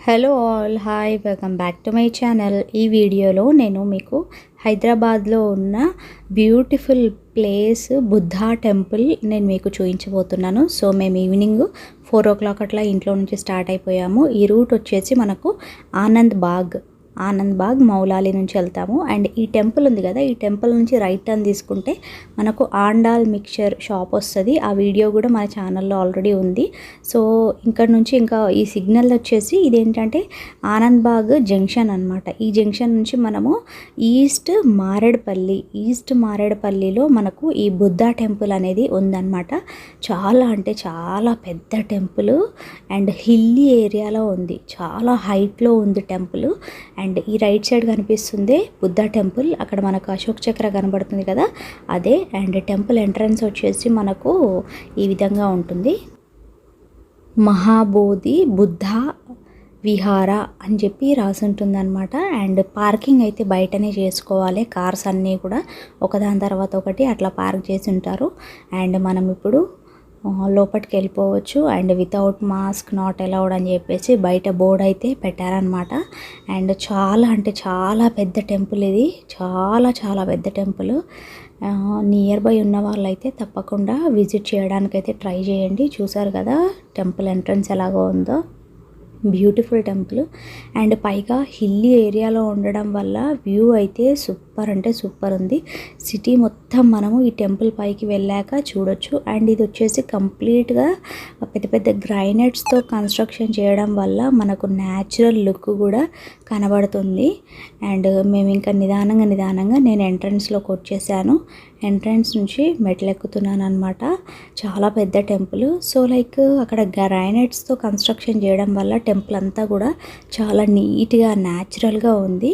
Hello all hi welcome back to my channel. ఈ వీడియోలో నేను మీకు హైదరాబాద్లో ఉన్న బ్యూటిఫుల్ ప్లేస్ బుద్ధా టెంపుల్ నేను మీకు చూపించబోతున్నాను. సో మేము ఈవినింగ్ 4 o'clock అట్లా ఇంట్లో నుంచి స్టార్ట్ అయిపోయాము. ఈ రూట్ వచ్చేసి మనకు ఆనంద్ బాగ్ మౌలాలి నుంచి వెళ్తాము. అండ్ ఈ టెంపుల్ ఉంది కదా, ఈ టెంపుల్ నుంచి రైట్ టర్న్ తీసుకుంటే మనకు ఆండాల్ మిక్చర్ షాప్ వస్తుంది. ఆ వీడియో కూడా మన ఛానల్లో ఆల్రెడీ ఉంది. సో ఇక్కడ నుంచి ఇంకా ఈ సిగ్నల్ వచ్చేసి ఇదేంటంటే ఆనంద్ బాగ్ జంక్షన్ అనమాట. ఈ జంక్షన్ నుంచి మనము ఈస్ట్ మారేడుపల్లిలో మనకు ఈ బుద్ధా టెంపుల్ అనేది ఉందన్నమాట. చాలా అంటే చాలా పెద్ద టెంపుల్ అండ్ హిల్లీ ఏరియాలో ఉంది, చాలా హైట్లో ఉంది టెంపుల్. అండ్ ఈ రైట్ సైడ్ కనిపిస్తుంది బుద్ధా టెంపుల్, అక్కడ మనకు అశోక్ చక్ర కనబడుతుంది కదా అదే. అండ్ టెంపుల్ ఎంట్రన్స్ వచ్చేసి మనకు ఈ విధంగా ఉంటుంది, మహాబోధి బుద్ధ విహార అని చెప్పి రాసి ఉంటుందన్నమాట. అండ్ పార్కింగ్ అయితే బయటనే చేసుకోవాలి, కార్స్ అన్నీ కూడా ఒకదాని తర్వాత ఒకటి అట్లా పార్క్ చేసి ఉంటారు. అండ్ మనం ఇప్పుడు లోపలికి వెళ్ళిపోవచ్చు. And without mask not allowed అని చెప్పేసి బయట బోర్డు అయితే పెట్టారనమాట. అండ్ చాలా అంటే చాలా పెద్ద టెంపుల్ ఇది, చాలా చాలా పెద్ద టెంపుల్. నియర్ బై ఉన్న వాళ్ళైతే తప్పకుండా విజిట్ చేయడానికైతే ట్రై చేయండి. చూసారు కదా టెంపుల్ ఎంట్రన్స్ ఎలాగో ఉందో, బ్యూటిఫుల్ టెంపుల్. అండ్ పైగా హిల్లీ ఏరియాలో ఉండడం వల్ల వ్యూ అయితే సూపర్ అంటే సూపర్ ఉంది. సిటీ మొత్తం మనము ఈ టెంపుల్ పైకి వెళ్ళాక చూడొచ్చు. అండ్ ఇది వచ్చేసి కంప్లీట్గా పెద్ద పెద్ద గ్రైనైట్స్తో కన్స్ట్రక్షన్ చేయడం వల్ల మనకు న్యాచురల్ లుక్ కూడా కనబడుతుంది. అండ్ మేము ఇంకా నిదానంగా నేను ఎంట్రన్స్లోకి వచ్చేసాను. ఎంట్రన్స్ నుంచి మెట్లు ఎక్కుతున్నాను అనమాట. చాలా పెద్ద టెంపుల్. సో లైక్ అక్కడ గ్రైనైట్స్తో కన్స్ట్రక్షన్ చేయడం వల్ల టెంపుల్ అంతా కూడా చాలా నీట్గా న్యాచురల్గా ఉంది.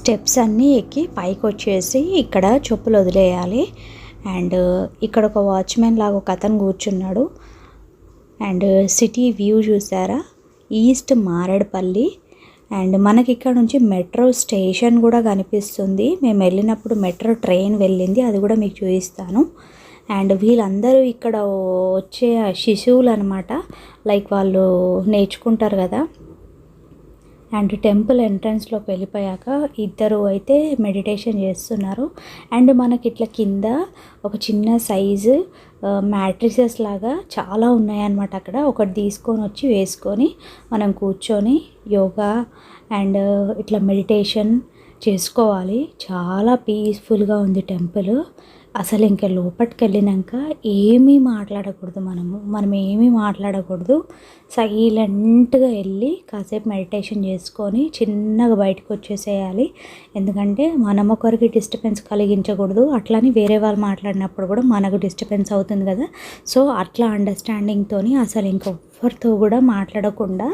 స్టెప్స్ అన్నీ ఎక్కి పైకొచ్చేసి ఇక్కడ చెప్పులు వదిలేయాలి. అండ్ ఇక్కడ ఒక వాచ్‌మెన్ లాగా ఒక అతను కూర్చున్నాడు. అండ్ సిటీ వ్యూ చూసారా, ఈస్ట్ మారేడుపల్లి. అండ్ మనకి ఇక్కడ నుంచి మెట్రో స్టేషన్ కూడా కనిపిస్తుంది. మేము వెళ్ళినప్పుడు మెట్రో ట్రైన్ వెళ్ళింది, అది కూడా మీకు చూపిస్తాను. అండ్ వీళ్ళందరూ ఇక్కడ వచ్చే శిశువులు అనమాట, లైక్ వాళ్ళు నేర్చుకుంటారు కదా. అండ్ టెంపుల్ ఎంట్రన్స్లోకి వెళ్ళిపోయాక ఇద్దరు అయితే మెడిటేషన్ చేస్తున్నారు. అండ్ మనకి ఇట్లా కింద ఒక చిన్న సైజు మ్యాట్రిసెస్ లాగా చాలా ఉన్నాయన్నమాట. అక్కడ ఒకటి తీసుకొని వచ్చి వేసుకొని మనం కూర్చొని యోగా అండ్ ఇట్లా మెడిటేషన్ చేసుకోవాలి. చాలా పీస్ఫుల్గా ఉంది టెంపుల్. అసలు ఇంకా లోపలికి వెళ్ళినాక ఏమీ మాట్లాడకూడదు, మనం ఏమీ మాట్లాడకూడదు. సైలెంట్గా వెళ్ళి కాసేపు మెడిటేషన్ చేసుకొని చిన్నగా బయటకు వచ్చేసేయాలి. ఎందుకంటే మనం ఒకరికి డిస్టర్బెన్స్ కలిగించకూడదు, అట్లని వేరే వాళ్ళు మాట్లాడినప్పుడు కూడా మనకు డిస్టర్బెన్స్ అవుతుంది కదా. సో అట్లా అండర్స్టాండింగ్తో అసలు ఇంకొవ్వరితో కూడా మాట్లాడకుండా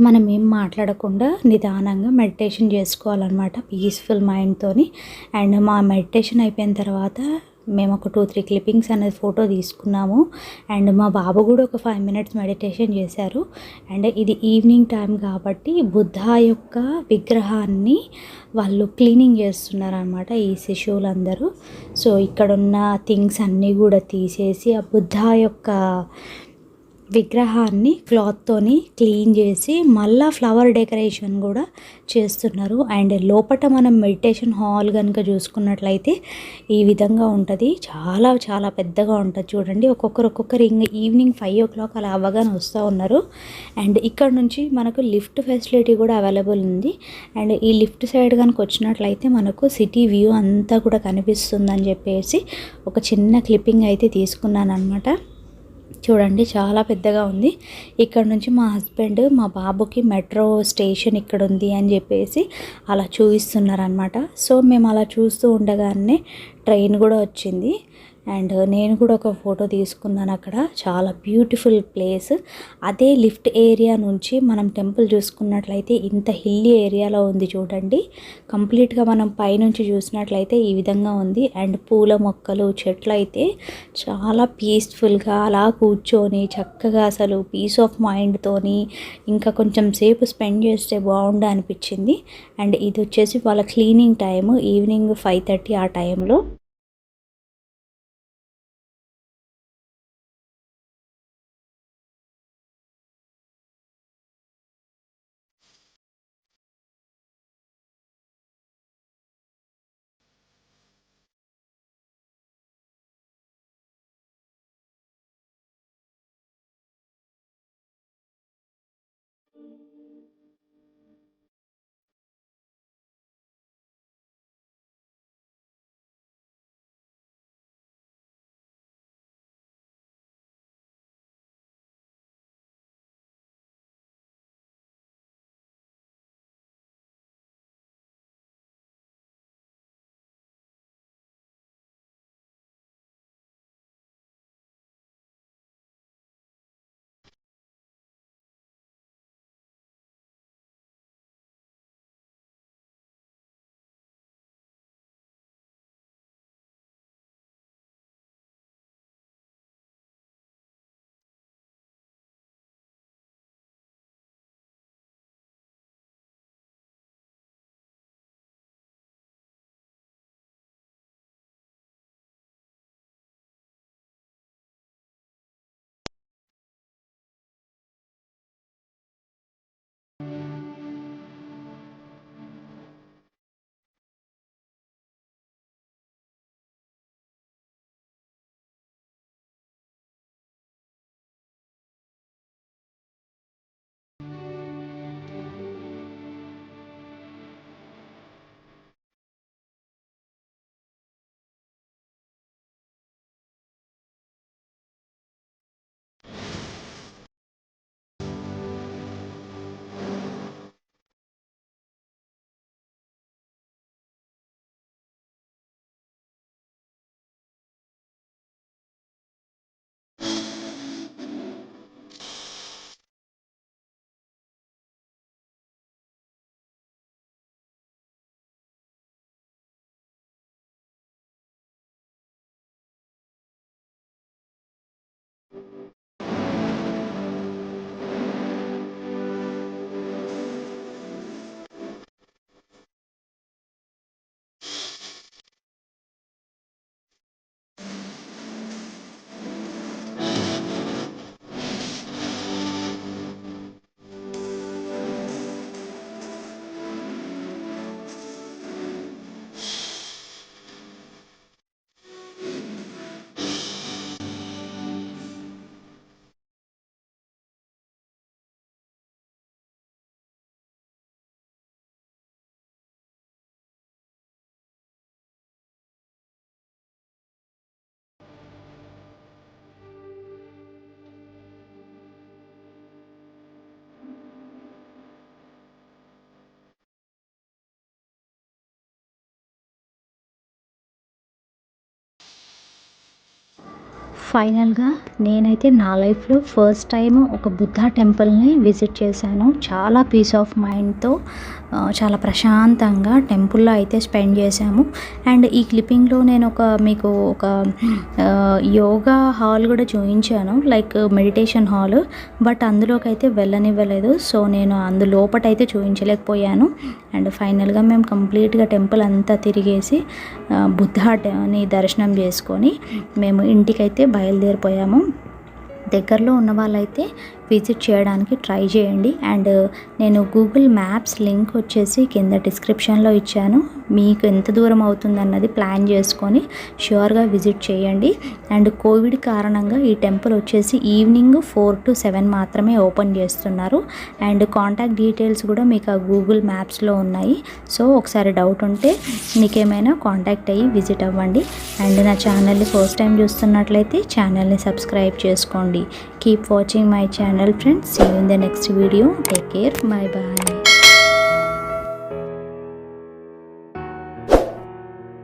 మనం ఏం మాట్లాడకుండా నిదానంగా మెడిటేషన్ చేసుకోవాలన్నమాట పీస్ఫుల్ మైండ్తోని. అండ్ మా మెడిటేషన్ అయిపోయిన తర్వాత మేము ఒక 2-3 క్లిప్పింగ్స్ అనేది ఫోటో తీసుకున్నాము. అండ్ మా బాబు కూడా ఒక 5 మినిట్స్ మెడిటేషన్ చేశారు. అండ్ ఇది ఈవినింగ్ టైం కాబట్టి బుద్ధ యొక్క విగ్రహాన్ని వాళ్ళు క్లీనింగ్ చేస్తున్నారు అనమాట ఈ శిశువులందరూ. సో ఇక్కడున్న థింగ్స్ అన్నీ కూడా తీసేసి ఆ బుద్ధ యొక్క విగ్రహాన్ని క్లాత్తోని క్లీన్ చేసి మళ్ళీ ఫ్లవర్ డెకరేషన్ కూడా చేస్తున్నారు. అండ్ లోపల మనం మెడిటేషన్ హాల్ కనుక చూసుకున్నట్లయితే ఈ విధంగా ఉంటుంది. చాలా చాలా పెద్దగా ఉంటుంది చూడండి. ఒక్కొక్కరు ఈవినింగ్ 5 o'clock అలా అవ్వగానే వస్తూ ఉన్నారు. అండ్ ఇక్కడ నుంచి మనకు లిఫ్ట్ ఫెసిలిటీ కూడా అవైలబుల్ ఉంది. అండ్ ఈ లిఫ్ట్ సైడ్ కనుక వచ్చినట్లయితే మనకు సిటీ వ్యూ అంతా కూడా కనిపిస్తుందని చెప్పేసి ఒక చిన్న క్లిప్పింగ్ అయితే తీసుకున్నాను అనమాట. చూడండి చాలా పెద్దగా ఉంది. ఇక్కడ నుంచి మా హస్బెండ్ మా బాబుకి మెట్రో స్టేషన్ ఇక్కడ ఉంది అని చెప్పేసి అలా చూపిస్తున్నారనమాట. సో మేము అలా చూస్తూ ఉండగానే ట్రైన్ కూడా వచ్చింది. అండ్ నేను కూడా ఒక ఫోటో తీసుకున్నాను అక్కడ. చాలా బ్యూటిఫుల్ ప్లేస్. అదే లిఫ్ట్ ఏరియా నుంచి మనం టెంపుల్ చూసుకున్నట్లయితే ఇంత హిల్లీ ఏరియాలో ఉంది చూడండి. కంప్లీట్గా మనం పైనుంచి చూసినట్లయితే ఈ విధంగా ఉంది. అండ్ పూల మొక్కలు చెట్లు అయితే చాలా పీస్ఫుల్గా అలా కూర్చొని చక్కగా అసలు పీస్ ఆఫ్ మైండ్తోని ఇంకా కొంచెం సేపు స్పెండ్ చేస్తే బాగుండు అనిపించింది. అండ్ ఇది వచ్చేసి వాళ్ళ క్లీనింగ్ టైము ఈవినింగ్ 5:30 ఆ టైంలో. ఫైనల్గా నేనైతే నా లైఫ్లో ఫస్ట్ టైం ఒక బుద్ధ టెంపుల్ని విజిట్ చేశాను. చాలా పీస్ ఆఫ్ మైండ్తో చాలా ప్రశాంతంగా టెంపుల్లో అయితే స్పెండ్ చేశాము. అండ్ ఈ క్లిప్పింగ్లో నేను మీకు ఒక యోగా హాల్ కూడా చూపించాను, లైక్ మెడిటేషన్ హాల్. బట్ అందులోకి అయితే వెళ్ళనివ్వలేదు, సో నేను లోపటైతే చూపించలేకపోయాను. అండ్ ఫైనల్గా మేము కంప్లీట్గా టెంపుల్ అంతా తిరిగేసి బుద్ధని దర్శనం చేసుకొని మేము ఇంటికైతే బయలుదేరిపోయాము. దగ్గరలో ఉన్న వాళ్ళైతే విజిట్ చేయడానికి ట్రై చేయండి. అండ్ నేను గూగుల్ మ్యాప్స్ లింక్ వచ్చేసి కింద డిస్క్రిప్షన్లో ఇచ్చాను. మీకు ఎంత దూరం అవుతుందన్నది ప్లాన్ చేసుకొని ష్యూర్గా విజిట్ చేయండి. అండ్ కోవిడ్ కారణంగా ఈ టెంపుల్ వచ్చేసి ఈవినింగ్ 4 to 7 మాత్రమే ఓపెన్ చేస్తున్నారు. అండ్ కాంటాక్ట్ డీటెయిల్స్ కూడా మీకు ఆ గూగుల్ మ్యాప్స్లో ఉన్నాయి. సో ఒకసారి డౌట్ ఉంటే మీకేమైనా కాంటాక్ట్ అయ్యి విజిట్ అవ్వండి. అండ్ నా ఛానల్ని ఫస్ట్ టైం చూస్తున్నట్లయితే ఛానల్ని సబ్స్క్రైబ్ చేసుకోండి. Keep watching my channel, friends. See you in the next video. Take care. Bye bye.